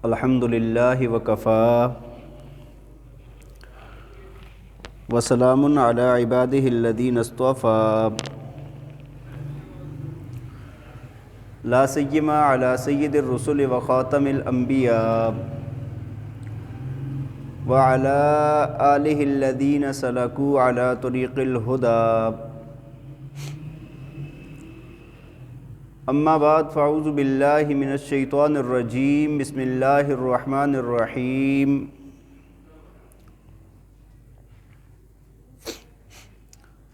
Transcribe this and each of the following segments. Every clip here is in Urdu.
الحمد للہ وکفا وسلام علی عبادہ الذین اصطفیٰ لا سیما علی سید الرسل وخاتم الانبیاء وعلی آلہ الذین سلکوا علی طریق الہدی اما بعد فاعوذ باللہ من الشیطان الرجیم بسم اللہ الرحمن الرحیم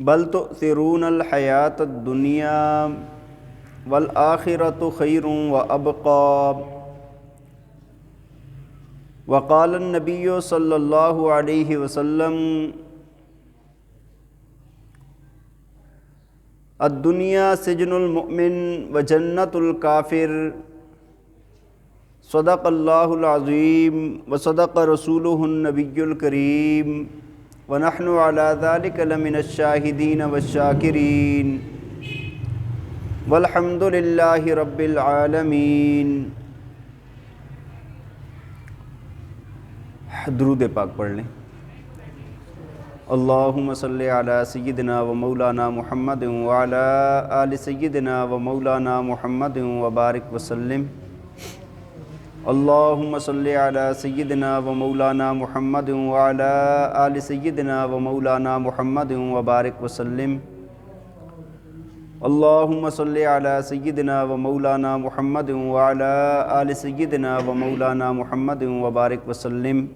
بل تؤثرون الحیاة الدنیا والآخرۃ خیر وابقی وقال النبی صلی اللہ علیہ وسلم الدنیا سجن المؤمن وجنت الکافر صدق اللہ العظیم وصدق رسولہ النبی الکریم ونحن علی ذلک لمن الشاہدین والشاکرین والحمد للہ رب العالمین۔ درود پاک پڑھ لیں۔ اللہم صلی علی سیدنا و مولانا محمد وعلی آل سیدنا و مولانا محمد وبارک وسلم۔ اللہم صلی علی سیدنا و مولانا محمد وعلی آل سیدنا و مولانا محمد وبارک وسلم۔ اللہم صلی علی سیدنا و مولانا محمد وعلی آل سیدنا و مولانا محمد وبارک وسلم۔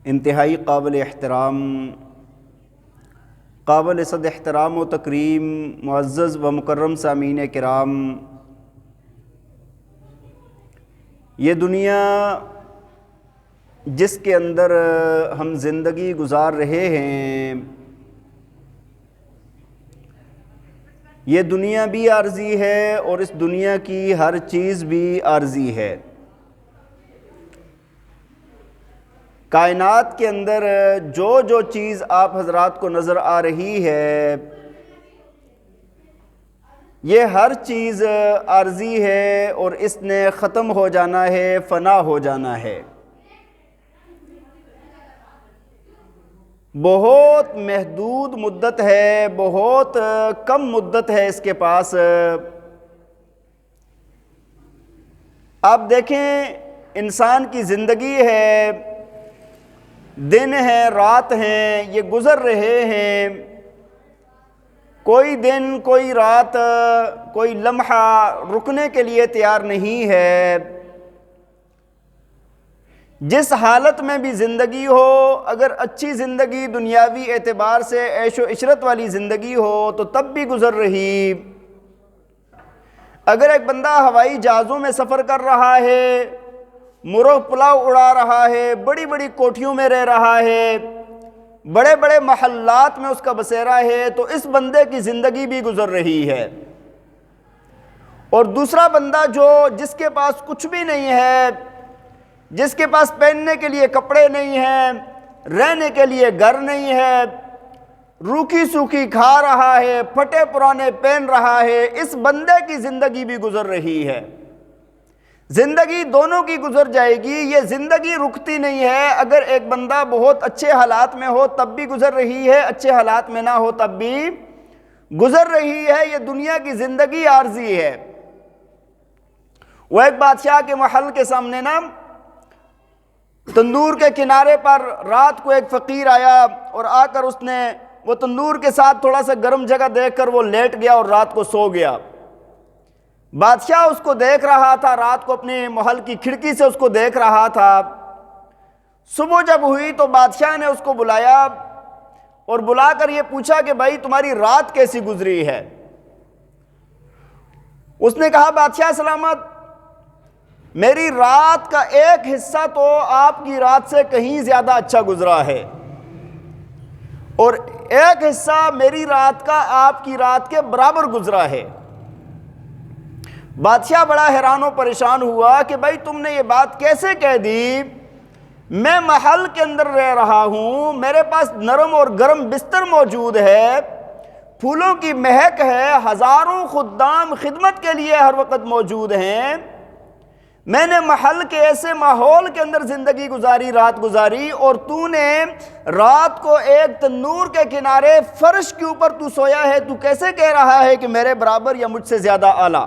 انتہائی قابل احترام، قابل صد احترام و تکریم معزز و مکرم سامعین کرام، یہ دنیا جس کے اندر ہم زندگی گزار رہے ہیں، یہ دنیا بھی عارضی ہے اور اس دنیا کی ہر چیز بھی عارضی ہے۔ کائنات کے اندر جو چیز آپ حضرات کو نظر آ رہی ہے، یہ ہر چیز عارضی ہے اور اس نے ختم ہو جانا ہے، فنا ہو جانا ہے۔ بہت محدود مدت ہے، بہت کم مدت ہے اس کے پاس۔ آپ دیکھیں انسان کی زندگی ہے، دن ہے، رات ہیں، یہ گزر رہے ہیں۔ کوئی دن، کوئی رات، کوئی لمحہ رکنے کے لیے تیار نہیں ہے۔ جس حالت میں بھی زندگی ہو، اگر اچھی زندگی دنیاوی اعتبار سے عیش و عشرت والی زندگی ہو تو تب بھی گزر رہی۔ اگر ایک بندہ ہوائی جہازوں میں سفر کر رہا ہے، مرغ پلاؤ اڑا رہا ہے، بڑی بڑی کوٹھیوں میں رہ رہا ہے، بڑے بڑے محلات میں اس کا بسیرا ہے، تو اس بندے کی زندگی بھی گزر رہی ہے۔ اور دوسرا بندہ جس کے پاس کچھ بھی نہیں ہے، جس کے پاس پہننے کے لیے کپڑے نہیں ہیں، رہنے کے لیے گھر نہیں ہے، روکھی سوکھی کھا رہا ہے، پھٹے پرانے پہن رہا ہے، اس بندے کی زندگی بھی گزر رہی ہے۔ زندگی دونوں کی گزر جائے گی، یہ زندگی رکتی نہیں ہے۔ اگر ایک بندہ بہت اچھے حالات میں ہو تب بھی گزر رہی ہے، اچھے حالات میں نہ ہو تب بھی گزر رہی ہے۔ یہ دنیا کی زندگی عارضی ہے۔ وہ ایک بادشاہ کے محل کے سامنے تندور کے کنارے پر رات کو ایک فقیر آیا اور آ کر اس نے وہ تندور کے ساتھ تھوڑا سا گرم جگہ دیکھ کر وہ لیٹ گیا اور رات کو سو گیا۔ بادشاہ اس کو دیکھ رہا تھا، رات کو اپنے محل کی کھڑکی سے اس کو دیکھ رہا تھا۔ صبح جب ہوئی تو بادشاہ نے اس کو بلایا اور بلا کر یہ پوچھا کہ بھائی تمہاری رات کیسی گزری ہے؟ اس نے کہا بادشاہ سلامت، میری رات کا ایک حصہ تو آپ کی رات سے کہیں زیادہ اچھا گزرا ہے، اور ایک حصہ میری رات کا آپ کی رات کے برابر گزرا ہے۔ بادشاہ بڑا حیران و پریشان ہوا کہ بھائی تم نے یہ بات کیسے کہہ دی؟ میں محل کے اندر رہ رہا ہوں، میرے پاس نرم اور گرم بستر موجود ہے، پھولوں کی مہک ہے، ہزاروں خدام خدمت کے لیے ہر وقت موجود ہیں، میں نے محل کے ایسے ماحول کے اندر زندگی گزاری، رات گزاری، اور تو نے رات کو ایک تنور کے کنارے فرش کے اوپر تو سویا ہے، تو کیسے کہہ رہا ہے کہ میرے برابر یا مجھ سے زیادہ اعلیٰ؟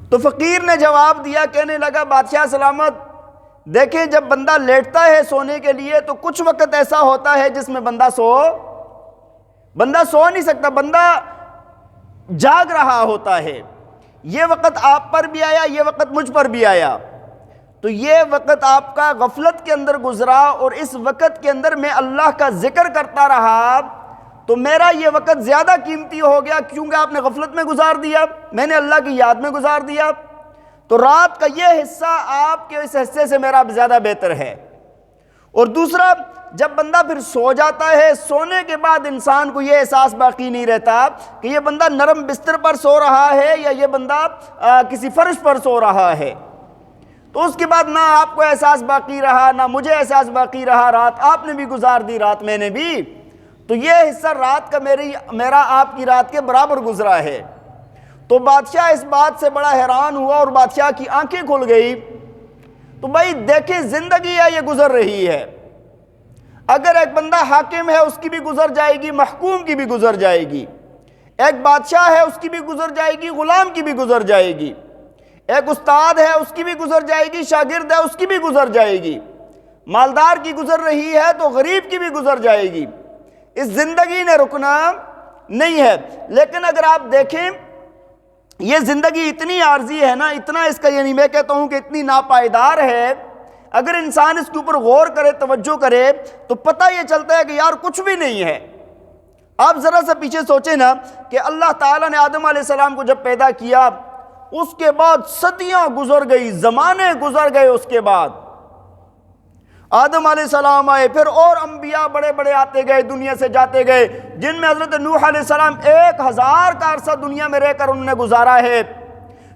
تو فقیر نے جواب دیا، کہنے لگا بادشاہ سلامت، دیکھیں جب بندہ لیٹتا ہے سونے کے لیے تو کچھ وقت ایسا ہوتا ہے جس میں بندہ سو نہیں سکتا، بندہ جاگ رہا ہوتا ہے۔ یہ وقت آپ پر بھی آیا، یہ وقت مجھ پر بھی آیا، تو یہ وقت آپ کا غفلت کے اندر گزرا، اور اس وقت کے اندر میں اللہ کا ذکر کرتا رہا، تو میرا یہ وقت زیادہ قیمتی ہو گیا کیونکہ آپ نے غفلت میں گزار دیا، میں نے اللہ کی یاد میں گزار دیا، تو رات کا یہ حصہ آپ کے اس حصے سے میرا زیادہ بہتر ہے۔ اور دوسرا، جب بندہ پھر سو جاتا ہے، سونے کے بعد انسان کو یہ احساس باقی نہیں رہتا کہ یہ بندہ نرم بستر پر سو رہا ہے یا یہ بندہ کسی فرش پر سو رہا ہے، تو اس کے بعد نہ آپ کو احساس باقی رہا، نہ مجھے احساس باقی رہا، رات آپ نے بھی گزار دی، رات میں نے بھی، تو یہ حصہ رات کا میرا آپ کی رات کے برابر گزرا ہے۔ تو بادشاہ اس بات سے بڑا حیران ہوا اور بادشاہ کی آنکھیں کھل گئی۔ تو بھائی دیکھیں، زندگی ہے، یہ گزر رہی ہے، اگر ایک بندہ حاکم ہے اس کی بھی گزر جائے گی، محکوم کی بھی گزر جائے گی، ایک بادشاہ ہے اس کی بھی گزر جائے گی، غلام کی بھی گزر جائے گی، ایک استاد ہے اس کی بھی گزر جائے گی، شاگرد ہے اس کی بھی گزر جائے گی، مالدار کی گزر رہی ہے تو غریب کی بھی گزر جائے گی، اس زندگی نے رکنا نہیں ہے۔ لیکن اگر آپ دیکھیں یہ زندگی اتنی عارضی ہے نا، اتنا اس کا، یعنی میں کہتا ہوں کہ اتنی ناپائیدار ہے، اگر انسان اس کے اوپر غور کرے، توجہ کرے، تو پتہ یہ چلتا ہے کہ یار کچھ بھی نہیں ہے۔ آپ ذرا سا پیچھے سوچیں نا کہ اللہ تعالیٰ نے آدم علیہ السلام کو جب پیدا کیا، اس کے بعد صدیاں گزر گئی، زمانے گزر گئے، اس کے بعد آدم علیہ السلام آئے، پھر اور انبیاء بڑے بڑے آتے گئے، دنیا سے جاتے گئے، جن میں حضرت نوح علیہ السلام 1000 کا عرصہ دنیا میں رہ کر انہوں نے گزارا ہے،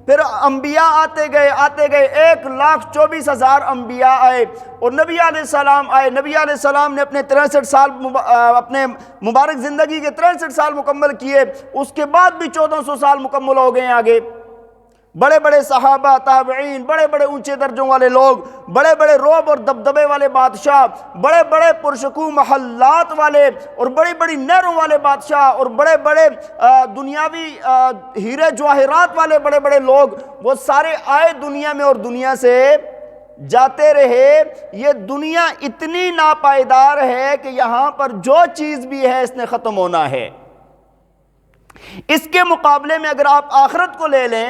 پھر انبیاء آتے گئے 1,24,000 انبیاء آئے، اور نبی علیہ السلام آئے۔ نبی علیہ السلام نے اپنے 63 سال اپنے مبارک زندگی کے 63 سال مکمل کیے، اس کے بعد بھی 1400 سال مکمل ہو گئے آگے۔ بڑے بڑے صحابہ، تابعین، بڑے بڑے اونچے درجوں والے لوگ، بڑے بڑے رعب اور دبدبے والے بادشاہ، بڑے بڑے پرشکوہ محلات والے اور بڑی بڑی نہروں والے بادشاہ، اور بڑے بڑے دنیاوی ہیرے جواہرات والے بڑے بڑے لوگ، وہ سارے آئے دنیا میں اور دنیا سے جاتے رہے۔ یہ دنیا اتنی ناپائیدار ہے کہ یہاں پر جو چیز بھی ہے اس نے ختم ہونا ہے۔ اس کے مقابلے میں اگر آپ آخرت کو لے لیں،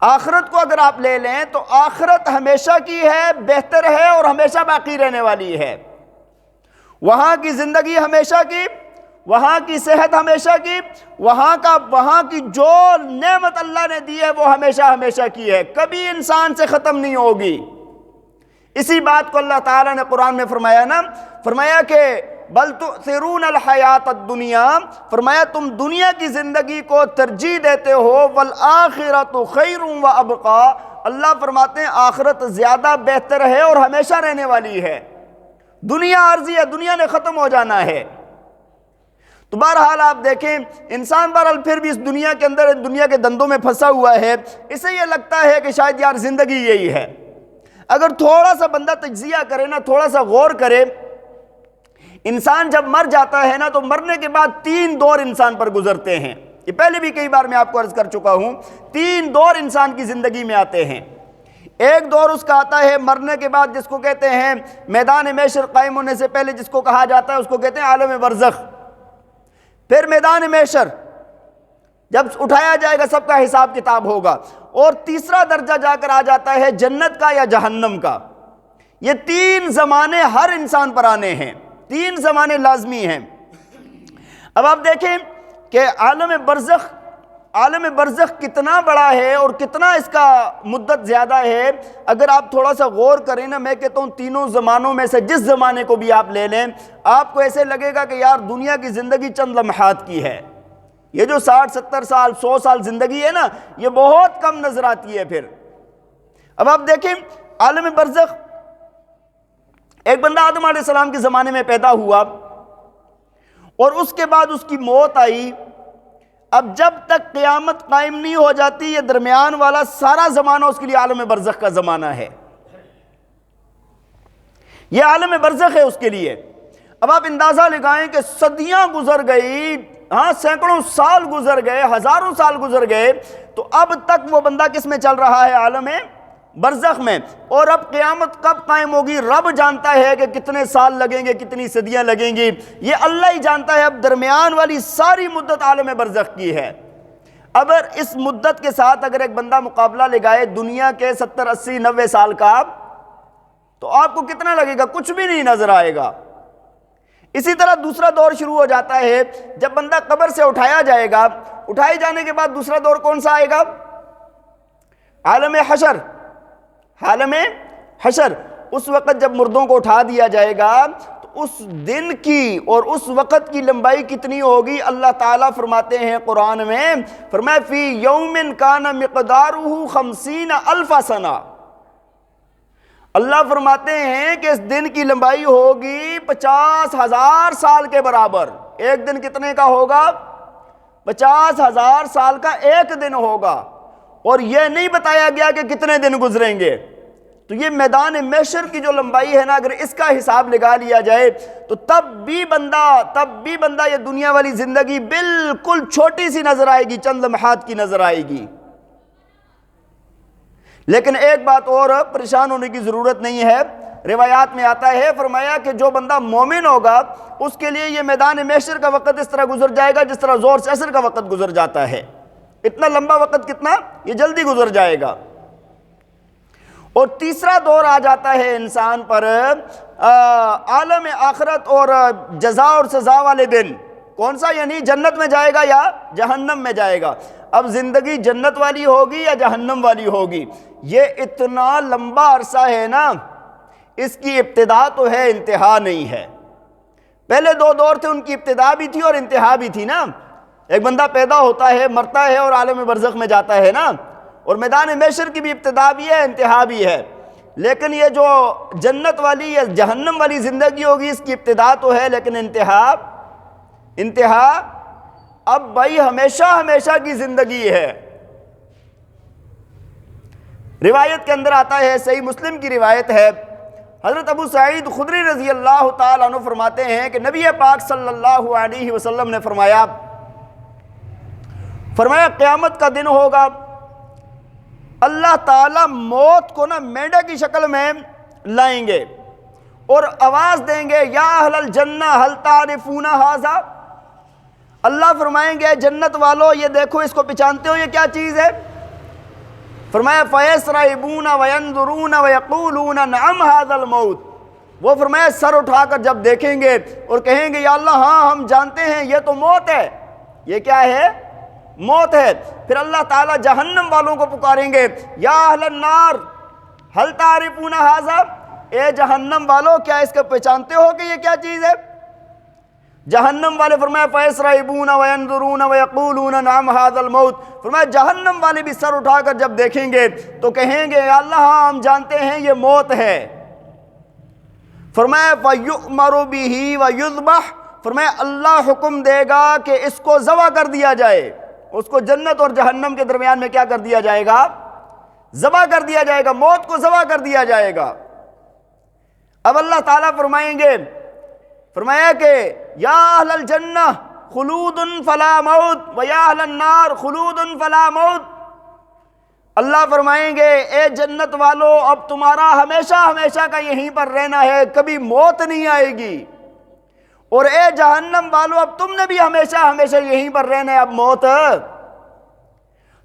آخرت کو اگر آپ لے لیں تو آخرت ہمیشہ کی ہے، بہتر ہے اور ہمیشہ باقی رہنے والی ہے۔ وہاں کی زندگی ہمیشہ کی، وہاں کی صحت ہمیشہ کی، وہاں کی جو نعمت اللہ نے دی ہے وہ ہمیشہ ہمیشہ کی ہے، کبھی انسان سے ختم نہیں ہوگی۔ اسی بات کو اللہ تعالیٰ نے قرآن میں فرمایا نا، فرمایا کہ بل تؤثرون الحیات الدنیا، فرمایا تم دنیا کی زندگی کو ترجیح دیتے ہو، والآخرۃ خیر وابقی، اللہ فرماتے ہیں آخرت زیادہ بہتر ہے اور ہمیشہ رہنے والی ہے۔ دنیا عارضی ہے، دنیا نے ختم ہو جانا ہے۔ تو بہرحال آپ دیکھیں، انسان بہرحال پھر بھی اس دنیا کے اندر، دنیا کے دندوں میں پھنسا ہوا ہے، اسے یہ لگتا ہے کہ شاید یار زندگی یہی ہے۔ اگر تھوڑا سا بندہ تجزیہ کرے نا، تھوڑا سا غور کرے، انسان جب مر جاتا ہے نا تو مرنے کے بعد 3 دور انسان پر گزرتے ہیں۔ یہ پہلے بھی کئی بار میں آپ کو عرض کر چکا ہوں، 3 دور انسان کی زندگی میں آتے ہیں۔ ایک دور اس کا آتا ہے مرنے کے بعد، جس کو کہتے ہیں میدان محشر قائم ہونے سے پہلے جس کو کہا جاتا ہے، اس کو کہتے ہیں عالم برزخ۔ پھر میدان محشر جب اٹھایا جائے گا، سب کا حساب کتاب ہوگا، اور تیسرا درجہ جا کر آ جاتا ہے جنت کا یا جہنم کا۔ یہ 3 زمانے ہر انسان پر آنے ہیں، 3 زمانے لازمی ہیں۔ اب آپ دیکھیں کہ عالم برزخ کتنا بڑا ہے اور کتنا اس کا مدت زیادہ ہے۔ اگر آپ تھوڑا سا غور کریں نا، میں کہتا ہوں تینوں زمانوں میں سے جس زمانے کو بھی آپ لے لیں، آپ کو ایسے لگے گا کہ یار دنیا کی زندگی چند لمحات کی ہے۔ یہ جو 60 70 سال 100 سال زندگی ہے نا، یہ بہت کم نظر آتی ہے۔ پھر اب آپ دیکھیں عالم برزخ، ایک بندہ آدم علیہ السلام کے زمانے میں پیدا ہوا، اور اس کے بعد اس کی موت آئی. اب جب تک قیامت قائم نہیں ہو جاتی یہ درمیان والا سارا زمانہ اس کے لیے عالم برزخ کا زمانہ ہے. یہ عالم برزخ ہے اس کے لیے. اب آپ اندازہ لگائیں کہ صدیاں گزر گئی، سینکڑوں سال گزر گئے، ہزاروں سال گزر گئے، تو اب تک وہ بندہ کس میں چل رہا ہے؟ عالم برزخ میں. اور اب قیامت کب قائم ہوگی رب جانتا ہے کہ کتنے سال لگیں گے، کتنی صدیاں لگیں گی، یہ اللہ ہی جانتا ہے. اب درمیان والی ساری مدت عالم برزخ کی ہے. اگر اس مدت کے ساتھ اگر ایک بندہ مقابلہ لگائے دنیا کے 70 80 90 سال کا، تو آپ کو کتنا لگے گا؟ کچھ بھی نہیں نظر آئے گا. اسی طرح دوسرا دور شروع ہو جاتا ہے جب بندہ قبر سے اٹھایا جائے گا. اٹھائے جانے کے بعد دوسرا دور کون سا آئے گا؟ عالم حشر. عالم حشر. اس وقت جب مردوں کو اٹھا دیا جائے گا تو اس دن کی اور اس وقت کی لمبائی کتنی ہوگی؟ اللہ تعالیٰ فرماتے ہیں قرآن میں، فرمایا فی یوم کان مقدارہ 50,000 سنہ. اللہ فرماتے ہیں کہ اس دن کی لمبائی ہوگی 50,000 سال کے برابر. ایک دن کتنے کا ہوگا؟ 50,000 سال کا ایک دن ہوگا. اور یہ نہیں بتایا گیا کہ کتنے دن گزریں گے. تو یہ میدان محشر کی جو لمبائی ہے نا، اگر اس کا حساب لگا لیا جائے تو تب بھی بندہ یہ دنیا والی زندگی بالکل چھوٹی سی نظر آئے گی، چند لمحات کی نظر آئے گی. لیکن ایک بات اور پریشان ہونے کی ضرورت نہیں ہے. روایات میں آتا ہے، فرمایا کہ جو بندہ مومن ہوگا اس کے لیے یہ میدان محشر کا وقت اس طرح گزر جائے گا جس طرح زور سے عصر کا وقت گزر جاتا ہے. اتنا لمبا وقت کتنا؟ یہ جلدی گزر جائے گا. اور تیسرا دور آ جاتا ہے انسان پر عالم آخرت اور جزا اور سزا والے دن. کون سا؟ یعنی جنت میں جائے گا یا جہنم میں جائے گا. اب زندگی جنت والی ہوگی یا جہنم والی ہوگی؟ یہ اتنا لمبا عرصہ ہے نا، اس کی ابتدا تو ہے، انتہا نہیں ہے. پہلے دو دور تھے، ان کی ابتدا بھی تھی اور انتہا بھی تھی نا. ایک بندہ پیدا ہوتا ہے، مرتا ہے اور عالم برزخ میں جاتا ہے نا. اور میدان محشر کی بھی ابتدا بھی ہے، انتہا بھی ہے. لیکن یہ جو جنت والی یا جہنم والی زندگی ہوگی اس کی ابتدا تو ہے لیکن انتہا اب بھائی ہمیشہ کی زندگی ہے. روایت کے اندر آتا ہے، صحیح مسلم کی روایت ہے، حضرت ابو سعید خدری رضی اللہ تعالیٰ عنہ فرماتے ہیں کہ نبی پاک صلی اللہ علیہ وسلم نے فرمایا قیامت کا دن ہوگا، اللہ تعالیٰ موت کو نا مینڈے کی شکل میں لائیں گے اور آواز دیں گے، یا اہل الجنہ هل تعرفون ھذا. اللہ فرمائیں گے جنت والو یہ دیکھو، اس کو پہچانتے ہو، یہ کیا چیز ہے؟ فرمایا فَيَسْرَعِبُونَ وَيَنْظُرُونَ وَيَقُولُونَ نَعَمْ هَذَا الْمَوْتِ. وہ فرمایا سر اٹھا کر جب دیکھیں گے اور کہیں گے یا اللہ ہاں ہم جانتے ہیں یہ تو موت ہے. یہ کیا ہے؟ موت ہے. پھر اللہ تعالیٰ جہنم والوں کو پکاریں گے، یا اہل النار هل تعرفون ھذا. اے جہنم والو کیا اس کو پہچانتے ہو کہ یہ کیا چیز ہے؟ جہنم والے فرمایا فَيَسْرَعِبُونَ وَيَنْظُرُونَ وَيَقُولُونَ نَعَمْ هَذَا الْمَوْتِ. فرمایا جہنم والے بھی سر اٹھا کر جب دیکھیں گے تو کہیں گے یا اللہ ہاں ہم جانتے ہیں یہ موت ہے. فرمایا فَيُؤْمَرُ بِهِ وَيُذْبَحُ. فرمایا اللہ حکم دے گا کہ اس کو ذبح کر دیا جائے. اس کو جنت اور جہنم کے درمیان میں کیا کر دیا جائے گا؟ ذبح کر دیا جائے گا. موت کو ذبح کر دیا جائے گا. اب اللہ تعالیٰ فرمائیں گے، فرمایا کہ یا اہل الجنہ خلود فلا موت و یا اہل النار خلود فلا موت. اللہ فرمائیں گے اے جنت والو اب تمہارا ہمیشہ کا یہیں پر رہنا ہے، کبھی موت نہیں آئے گی. اور اے جہنم والو اب تم نے بھی ہمیشہ یہیں پر رہنا ہے، اب موت.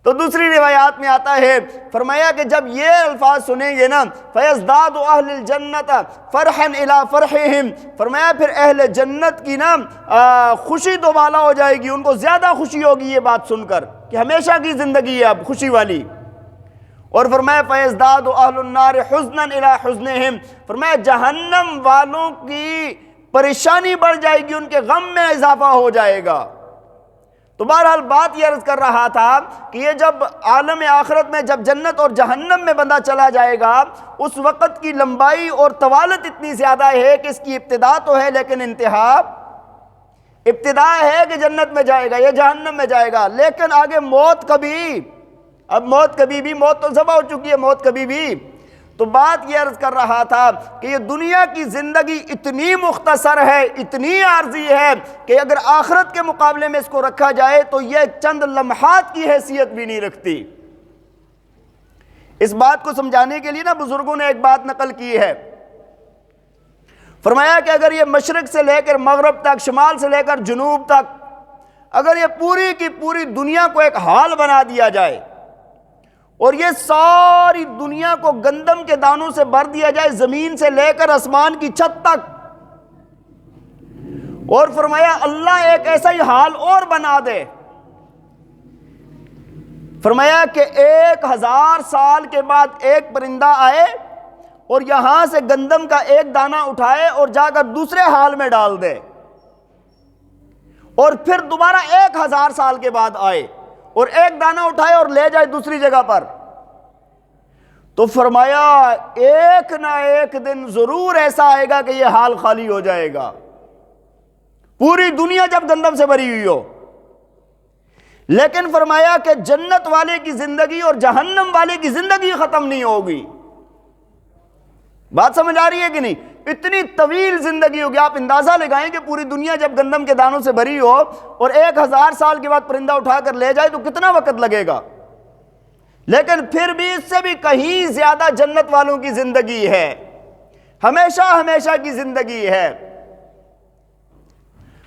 تو دوسری روایات میں آتا ہے، فرمایا کہ جب یہ الفاظ سنیں گے نا فَيَزْدَادُ أَهْلِ الْجَنَّةَ فَرْحًا إِلَىٰ فَرْحِهِمْ. فرمایا پھر اہل جنت کی نا خوشی تو بالا ہو جائے گی، ان کو زیادہ خوشی ہوگی یہ بات سن کر کہ ہمیشہ کی زندگی ہے اب خوشی والی. اور فرمایا فَيَزْدَادُ أَهْلُ النَّارِ حُزْنًا إِلَىٰ حُزْنِهِمْ. فرمایا جہنم والوں کی پریشانی بڑھ جائے گی، ان کے غم میں اضافہ ہو جائے گا. تو بہرحال بات یہ عرض کر رہا تھا کہ یہ جب عالم آخرت میں جب جنت اور جہنم میں بندہ چلا جائے گا اس وقت کی لمبائی اور طوالت اتنی زیادہ ہے کہ اس کی ابتدا تو ہے لیکن ابتدا ہے کہ جنت میں جائے گا یا جہنم میں جائے گا، لیکن آگے موت کبھی، اب موت کبھی بھی، موت تو ذبح ہو چکی ہے، موت کبھی بھی۔ تو بات یہ عرض کر رہا تھا کہ یہ دنیا کی زندگی اتنی مختصر ہے، اتنی عارضی ہے کہ اگر آخرت کے مقابلے میں اس کو رکھا جائے تو یہ چند لمحات کی حیثیت بھی نہیں رکھتی۔ اس بات کو سمجھانے کے لیے نا بزرگوں نے ایک بات نقل کی ہے، فرمایا کہ اگر یہ مشرق سے لے کر مغرب تک، شمال سے لے کر جنوب تک، اگر یہ پوری کی پوری دنیا کو ایک حال بنا دیا جائے اور یہ ساری دنیا کو گندم کے دانوں سے بھر دیا جائے، زمین سے لے کر آسمان کی چھت تک، اور فرمایا اللہ ایک ایسا ہی حال اور بنا دے، فرمایا کہ 1000 سال کے بعد ایک پرندہ آئے اور یہاں سے گندم کا ایک دانہ اٹھائے اور جا کر دوسرے حال میں ڈال دے، اور پھر دوبارہ 1000 سال کے بعد آئے اور ایک دانہ اٹھائے اور لے جائے دوسری جگہ پر، تو فرمایا ایک نہ ایک دن ضرور ایسا آئے گا کہ یہ حال خالی ہو جائے گا، پوری دنیا جب گندم سے بھری ہوئی ہو۔ لیکن فرمایا کہ جنت والے کی زندگی اور جہنم والے کی زندگی ختم نہیں ہوگی۔ بات سمجھ آ رہی ہے کہ نہیں؟ اتنی طویل زندگی ہوگی، آپ اندازہ لگائیں کہ پوری دنیا جب گندم کے دانوں سے بھری ہو اور 1000 سال کے بعد پرندہ اٹھا کر لے جائے تو کتنا وقت لگے گا، لیکن پھر بھی اس سے بھی کہیں زیادہ جنت والوں کی زندگی ہے، ہمیشہ ہمیشہ کی زندگی ہے۔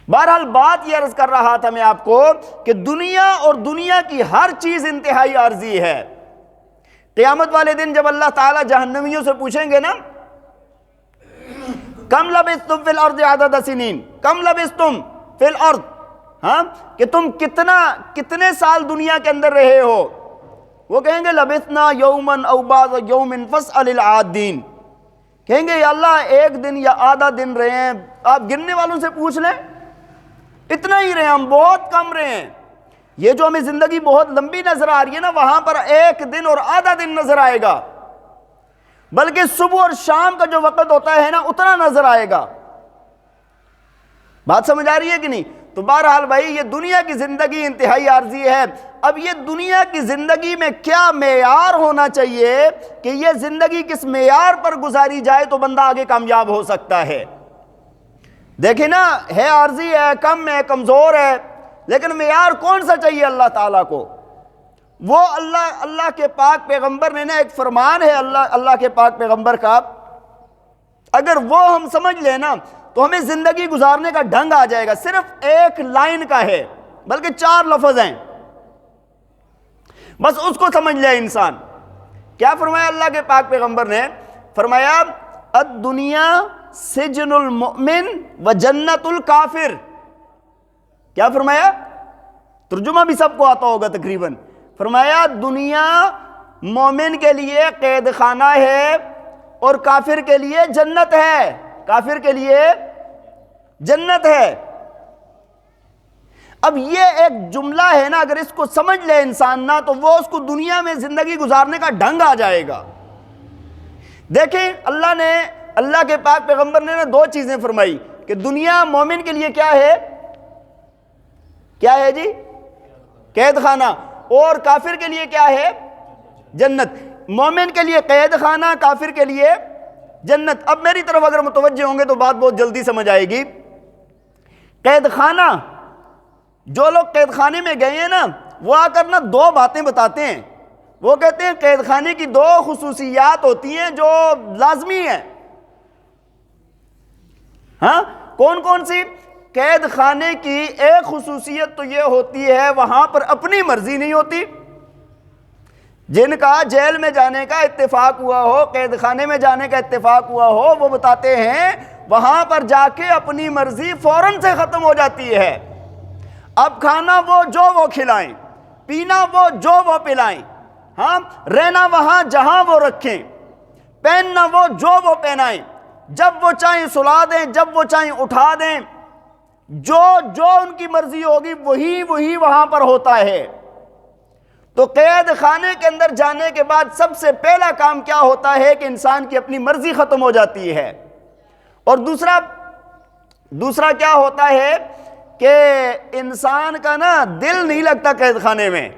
بہرحال بات یہ عرض کر رہا تھا میں آپ کو کہ دنیا اور دنیا کی ہر چیز انتہائی عارضی ہے۔ قیامت والے دن جب اللہ تعالیٰ جہنمیوں سے پوچھیں گے نا، کم لبثتم فی الارض عدد سنین، کم لبثتم فی الارض، ہاں کہ تم کتنے سال دنیا کے اندر رہے ہو، وہ کہیں گے لبثنا یومن او بعض یوم فاسأل العادین، کہیں گے یا اللہ ایک دن یا آدھا دن رہے ہیں، آپ گننے والوں سے پوچھ لیں، اتنا ہی رہے ہیں، ہم بہت کم رہے ہیں۔ یہ جو ہمیں زندگی بہت لمبی نظر آ رہی ہے نا، وہاں پر ایک دن اور آدھا دن نظر آئے گا، بلکہ صبح اور شام کا جو وقت ہوتا ہے نا اتنا نظر آئے گا۔ بات سمجھ آ رہی ہے کہ نہیں؟ تو بہرحال بھائی یہ دنیا کی زندگی انتہائی عارضی ہے۔ اب یہ دنیا کی زندگی میں کیا معیار ہونا چاہیے کہ یہ زندگی کس معیار پر گزاری جائے تو بندہ آگے کامیاب ہو سکتا ہے؟ دیکھیں نا، ہے عارضی ہے، کم ہے، کمزور ہے، لیکن معیار کون سا چاہیے اللہ تعالیٰ کو؟ وہ اللہ کے پاک پیغمبر نے نا ایک فرمان ہے اللہ کے پاک پیغمبر کا، اگر وہ ہم سمجھ لیں نا تو ہمیں زندگی گزارنے کا ڈھنگ آ جائے گا۔ صرف ایک لائن کا ہے، بلکہ 4 لفظ ہیں، بس اس کو سمجھ لے انسان۔ کیا فرمایا اللہ کے پاک پیغمبر نے؟ فرمایا الدنیا سجن المؤمن و جنت الکافر۔ کیا فرمایا؟ ترجمہ بھی سب کو آتا ہوگا تقریباً۔ فرمایا دنیا مومن کے لیے قید خانہ ہے اور کافر کے لیے جنت ہے، کافر کے لیے جنت ہے۔ اب یہ ایک جملہ ہے نا، اگر اس کو سمجھ لے انسان نا تو وہ اس کو دنیا میں زندگی گزارنے کا ڈھنگ آ جائے گا۔ دیکھیں اللہ کے پاک پیغمبر نے 2 چیزیں فرمائی کہ دنیا مومن کے لیے کیا ہے؟ کیا ہے جی؟ قید خانہ، اور کافر کے لیے کیا ہے؟ جنت۔ مومن کے لیے قید خانہ، کافر کے لیے جنت۔ اب میری طرف اگر متوجہ ہوں گے تو بات بہت جلدی سمجھ آئے گی۔ قید خانہ، جو لوگ قید خانے میں گئے ہیں نا وہ آ کر نا 2 باتیں بتاتے ہیں، وہ کہتے ہیں قید خانے کی 2 خصوصیات ہوتی ہیں جو لازمی ہیں۔ ہاں کون کون سی؟ قید خانے کی ایک خصوصیت تو یہ ہوتی ہے وہاں پر اپنی مرضی نہیں ہوتی۔ جن کا جیل میں جانے کا اتفاق ہوا ہو، قید خانے میں جانے کا اتفاق ہوا ہو، وہ بتاتے ہیں وہاں پر جا کے اپنی مرضی فوراً سے ختم ہو جاتی ہے۔ اب کھانا وہ کھلائیں، پینا وہ پلائیں، ہاں رہنا وہاں جہاں وہ رکھیں، پہننا وہ پہنائیں، جب وہ چاہیں سلا دیں، جب وہ چاہیں اٹھا دیں، جو ان کی مرضی ہوگی وہی وہاں پر ہوتا ہے۔ تو قید خانے کے اندر جانے کے بعد سب سے پہلا کام کیا ہوتا ہے کہ انسان کی اپنی مرضی ختم ہو جاتی ہے، اور دوسرا کیا ہوتا ہے کہ انسان کا نا دل نہیں لگتا قید خانے میں،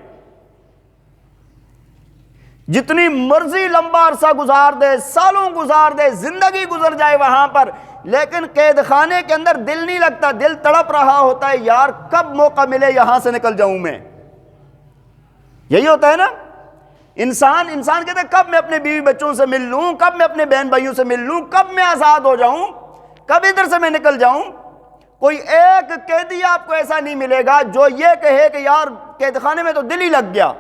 جتنی مرضی لمبا عرصہ گزار دے، سالوں گزار دے، زندگی گزر جائے وہاں پر، لیکن قید خانے کے اندر دل نہیں لگتا، دل تڑپ رہا ہوتا ہے یار کب موقع ملے یہاں سے نکل جاؤں میں۔ یہی ہوتا ہے نا، انسان کہتا ہے کب میں اپنے بیوی بچوں سے مل لوں، کب میں اپنے بہن بھائیوں سے مل لوں، کب میں آزاد ہو جاؤں، کب ادھر سے میں نکل جاؤں۔ کوئی ایک قیدی آپ کو ایسا نہیں ملے گا جو یہ کہے کہ یار قید خانے میں تو دل ہی لگ گیا۔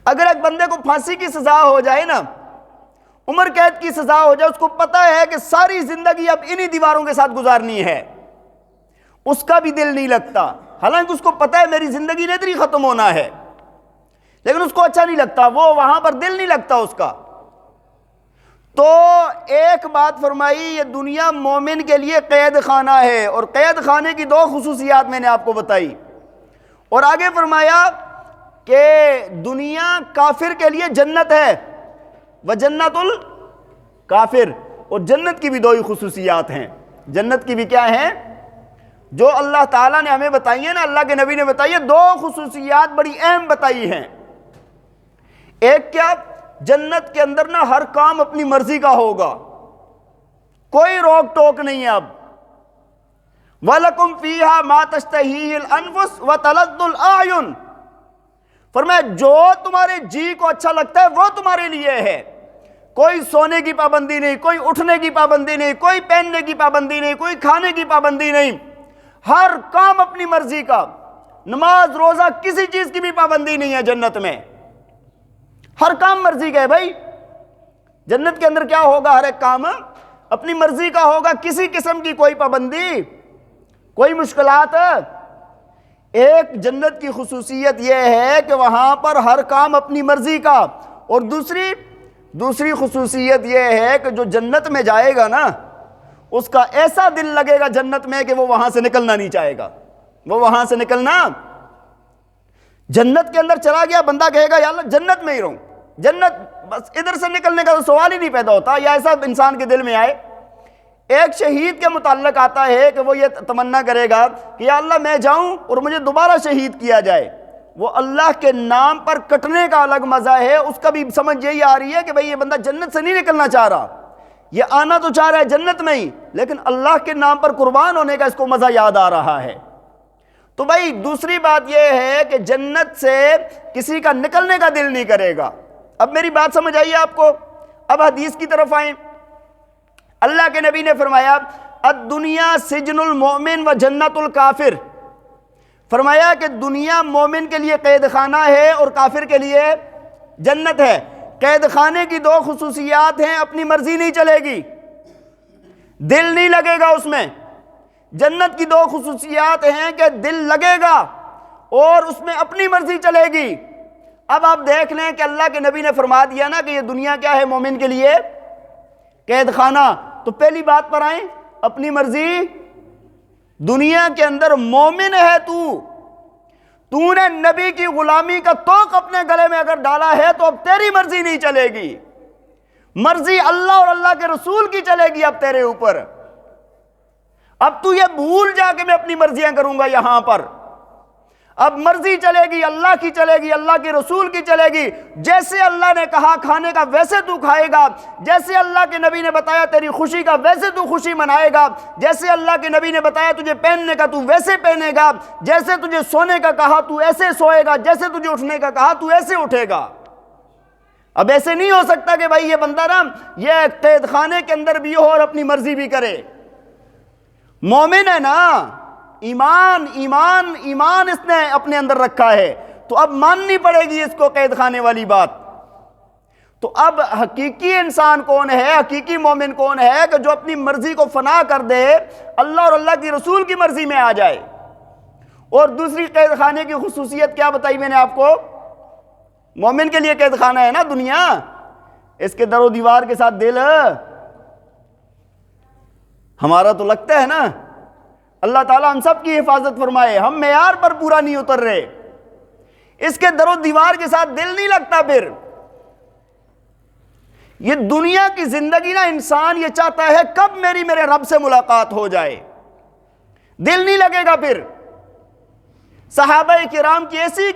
اگر ایک بندے کو پھانسی کی سزا ہو جائے نا، عمر قید کی سزا ہو جائے، اس کو پتہ ہے کہ ساری زندگی اب انہی دیواروں کے ساتھ گزارنی ہے، اس کا بھی دل نہیں لگتا، حالانکہ اس کو پتہ ہے میری زندگی نے ادھر ہی ختم ہونا ہے، لیکن اس کو اچھا نہیں لگتا، وہ وہاں پر دل نہیں لگتا اس کا۔ تو ایک بات فرمائی، یہ دنیا مومن کے لیے قید خانہ ہے، اور قید خانے کی دو خصوصیات میں نے آپ کو بتائی، اور آگے فرمایا کہ دنیا کافر کے لیے جنت ہے، وجنت الکافر، اور جنت کی بھی دو ہی خصوصیات ہیں۔ جنت کی بھی کیا ہیں؟ جو اللہ تعالیٰ نے ہمیں بتائی ہیں نا، اللہ کے نبی نے بتائی ہے، دو خصوصیات بڑی اہم بتائی ہیں۔ ایک کیا؟ جنت کے اندر نا ہر کام اپنی مرضی کا ہوگا، کوئی روک ٹوک نہیں ہے۔ اب وَلَكُمْ فِيهَا مَا تَشْتَهِيهِ الْأَنفُسُ وَتَلَذُّ الْأَعْيُنُ، فرمایا جو تمہارے جی کو اچھا لگتا ہے وہ تمہارے لیے ہے، کوئی سونے کی پابندی نہیں، کوئی اٹھنے کی پابندی نہیں، کوئی پہننے کی پابندی نہیں، کوئی کھانے کی پابندی نہیں، ہر کام اپنی مرضی کا، نماز روزہ کسی چیز کی بھی پابندی نہیں ہے جنت میں، ہر کام مرضی کا ہے بھائی۔ جنت کے اندر کیا ہوگا؟ ہر ایک کام اپنی مرضی کا ہوگا، کسی قسم کی کوئی پابندی، کوئی مشکلات۔ ایک جنت کی خصوصیت یہ ہے کہ وہاں پر ہر کام اپنی مرضی کا، اور دوسری خصوصیت یہ ہے کہ جو جنت میں جائے گا نا، اس کا ایسا دل لگے گا جنت میں کہ وہ وہاں سے نکلنا نہیں چاہے گا، وہ وہاں سے نکلنا، جنت کے اندر چلا گیا بندہ کہے گا یا اللہ جنت میں ہی رہوں، جنت بس، ادھر سے نکلنے کا تو سوال ہی نہیں پیدا ہوتا، یا ایسا انسان کے دل میں آئے۔ ایک شہید کے متعلق آتا ہے کہ وہ یہ تمنا کرے گا کہ یا اللہ میں جاؤں اور مجھے دوبارہ شہید کیا جائے، وہ اللہ کے نام پر کٹنے کا الگ مزہ ہے، اس کا بھی سمجھ یہی آ رہی ہے کہ بھئی یہ بندہ جنت سے نہیں نکلنا چاہ رہا، یہ آنا تو چاہ رہا ہے جنت میں ہی، لیکن اللہ کے نام پر قربان ہونے کا اس کو مزہ یاد آ رہا ہے۔ تو بھائی دوسری بات یہ ہے کہ جنت سے کسی کا نکلنے کا دل نہیں کرے گا۔ اب میری بات سمجھ آئیے آپ کو، اب حدیث کی طرف آئیں۔ اللہ کے نبی نے فرمایا الدنیا سجن المؤمن و جنت الکافر، فرمایا کہ دنیا مومن کے لیے قید خانہ ہے اور کافر کے لیے جنت ہے۔ قید خانے کی دو خصوصیات ہیں، اپنی مرضی نہیں چلے گی، دل نہیں لگے گا اس میں۔ جنت کی دو خصوصیات ہیں کہ دل لگے گا اور اس میں اپنی مرضی چلے گی۔ اب آپ دیکھ لیں کہ اللہ کے نبی نے فرما دیا نا کہ یہ دنیا کیا ہے مومن کے لیے؟ قید خانہ۔ تو پہلی بات پر آئیں، اپنی مرضی۔ دنیا کے اندر مومن ہے تو نے نبی کی غلامی کا توق اپنے گلے میں اگر ڈالا ہے تو اب تیری مرضی نہیں چلے گی، مرضی اللہ اور اللہ کے رسول کی چلے گی اب تیرے اوپر۔ اب تو یہ بھول جا کہ میں اپنی مرضیاں کروں گا یہاں پر، اب مرضی چلے گی اللہ کی، چلے گی اللہ کے رسول کی چلے گی۔ جیسے اللہ نے کہا کھانے کا ویسے تو کھائے گا، جیسے اللہ کے نبی نے بتایا تیری خوشی کا ویسے تو خوشی منائے گا، جیسے اللہ کے نبی نے بتایا تجھے پہننے کا تو ویسے پہنے گا، جیسے تجھے سونے کا کہا تو ایسے سوئے گا، جیسے تجھے اٹھنے کا کہا تو ایسے اٹھے گا۔ اب ایسے نہیں ہو سکتا کہ بھائی یہ بندہ نا یہ قید خانے کے اندر بھی ہو اور اپنی مرضی بھی کرے۔ مومن ہے نا، ایمان ایمان ایمان اس نے اپنے اندر رکھا ہے، تو اب ماننی پڑے گی اس کو قید خانے والی بات۔ تو اب حقیقی انسان کون ہے، حقیقی مومن کون ہے کہ جو اپنی مرضی کو فنا کر دے، اللہ اور اللہ کی رسول کی مرضی میں آ جائے۔ اور دوسری قید خانے کی خصوصیت کیا بتائی میں نے آپ کو؟ مومن کے لیے قید خانہ ہے نا دنیا، اس کے در و دیوار کے ساتھ دل ہمارا تو لگتا ہے نا۔ اللہ تعالیٰ ہم سب کی حفاظت فرمائے، ہم معیار پر پورا نہیں اتر رہے، اس کے در و دیوار کے ساتھ دل نہیں لگتا۔ پھر یہ دنیا کی زندگی نا، انسان یہ چاہتا ہے کب میرے رب سے ملاقات ہو جائے، دل نہیں لگے گا پھر۔ صحابہ کرام کی ایسی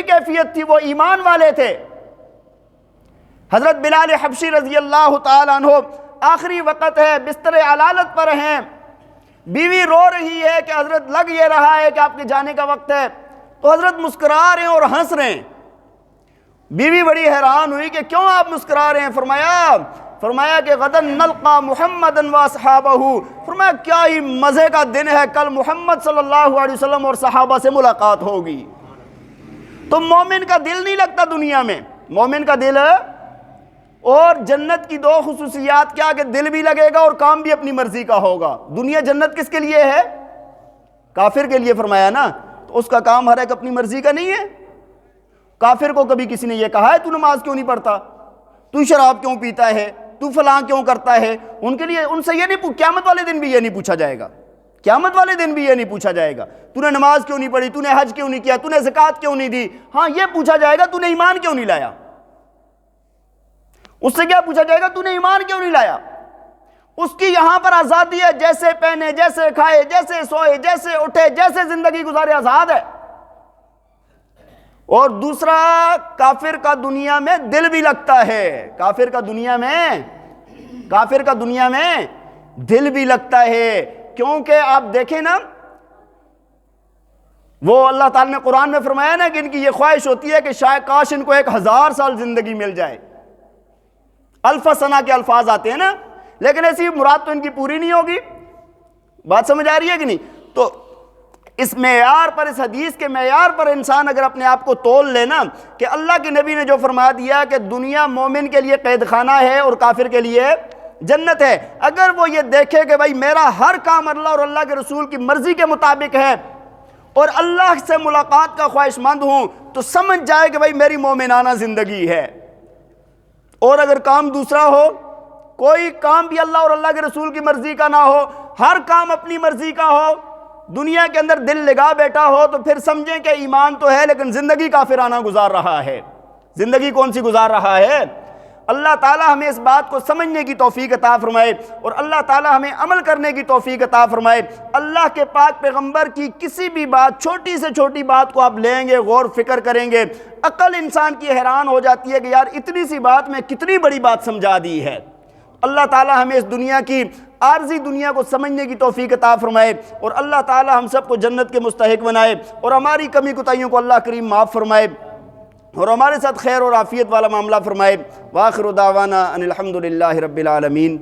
کیفیت تھی، وہ ایمان والے تھے۔ حضرت بلال حبشی رضی اللہ تعالیٰ عنہ آخری وقت ہے، بستر علالت پر ہیں، بیوی رو رہی ہے کہ حضرت لگ یہ رہا ہے کہ آپ کے جانے کا وقت ہے، تو حضرت مسکرا رہے ہیں اور ہنس رہے ہیں۔ بیوی بڑی حیران ہوئی کہ کیوں آپ مسکرا رہے ہیں؟ فرمایا کہ غدن نلقا محمدن و اصحابہ، فرمایا کیا ہی مزے کا دن ہے، کل محمد صلی اللہ علیہ وسلم اور صحابہ سے ملاقات ہوگی۔ تو مومن کا دل نہیں لگتا دنیا میں، مومن کا دل، اور جنت کی دو خصوصیات کیا کہ دل بھی لگے گا اور کام بھی اپنی مرضی کا ہوگا۔ دنیا جنت کس کے لیے ہے؟ کافر کے لیے فرمایا نا، تو اس کا کام ہر ایک اپنی مرضی کا نہیں ہے۔ کافر کو کبھی کسی نے یہ کہا ہے تو نماز کیوں نہیں پڑھتا، تو شراب کیوں پیتا ہے، تو فلاں کیوں کرتا ہے؟ ان کے لیے، ان سے یہ نہیں، قیامت والے دن بھی یہ نہیں پوچھا جائے گا، قیامت والے دن بھی یہ نہیں پوچھا جائے گا تو نے نماز کیوں نہیں پڑھی، تو نے حج کیوں نہیں کیا، تو نے زکوٰۃ کیوں نہیں دی۔ ہاں یہ پوچھا جائے گا تو نے ایمان کیوں نہیں لایا، اس سے کیا پوچھا جائے گا تو نے ایمان کیوں نہیں لایا۔ اس کی یہاں پر آزادی ہے، جیسے پہنے، جیسے کھائے، جیسے سوئے، جیسے اٹھے، جیسے زندگی گزارے، آزاد ہے۔ اور دوسرا، کافر کا دنیا میں دل بھی لگتا ہے، کافر کا دنیا میں دل بھی لگتا ہے، کیونکہ آپ دیکھیں نا، وہ اللہ تعالیٰ نے قرآن میں فرمایا نا کہ ان کی یہ خواہش ہوتی ہے کہ شاید کاش ان کو 1000 سال زندگی مل جائے۔ الف سنہ کے الفاظ آتے ہیں نا، لیکن ایسی مراد تو ان کی پوری نہیں ہوگی۔ بات سمجھ آ رہی ہے کہ نہیں؟ تو اس معیار پر، اس حدیث کے معیار پر انسان اگر اپنے آپ کو تول لینا کہ اللہ کے نبی نے جو فرما دیا کہ دنیا مومن کے لیے قید خانہ ہے اور کافر کے لیے جنت ہے، اگر وہ یہ دیکھے کہ بھائی میرا ہر کام اللہ اور اللہ کے رسول کی مرضی کے مطابق ہے اور اللہ سے ملاقات کا خواہش مند ہوں، تو سمجھ جائے کہ بھائی میری مومنانہ زندگی ہے۔ اور اگر کام دوسرا ہو، کوئی کام بھی اللہ اور اللہ کے رسول کی مرضی کا نہ ہو، ہر کام اپنی مرضی کا ہو، دنیا کے اندر دل لگا بیٹھا ہو، تو پھر سمجھیں کہ ایمان تو ہے لیکن زندگی کافرانہ گزار رہا ہے۔ زندگی کون سی گزار رہا ہے؟ اللہ تعالیٰ ہمیں اس بات کو سمجھنے کی توفیق عطا فرمائے اور اللہ تعالیٰ ہمیں عمل کرنے کی توفیق عطا فرمائے۔ اللہ کے پاک پیغمبر کی کسی بھی بات، چھوٹی سے چھوٹی بات کو آپ لیں گے، غور فکر کریں گے، عقل انسان کی حیران ہو جاتی ہے کہ یار اتنی سی بات میں کتنی بڑی بات سمجھا دی ہے۔ اللہ تعالیٰ ہمیں اس دنیا کی، عارضی دنیا کو سمجھنے کی توفیق عطا فرمائے اور اللہ تعالیٰ ہم سب کو جنت کے مستحق بنائے اور ہماری کمی کوتاہیوں کو اللہ کریم معاف فرمائے اور ہمارے ساتھ خیر اور عافیت والا معاملہ فرمائے۔ وآخر دعوانا ان الحمد للہ رب العالمین۔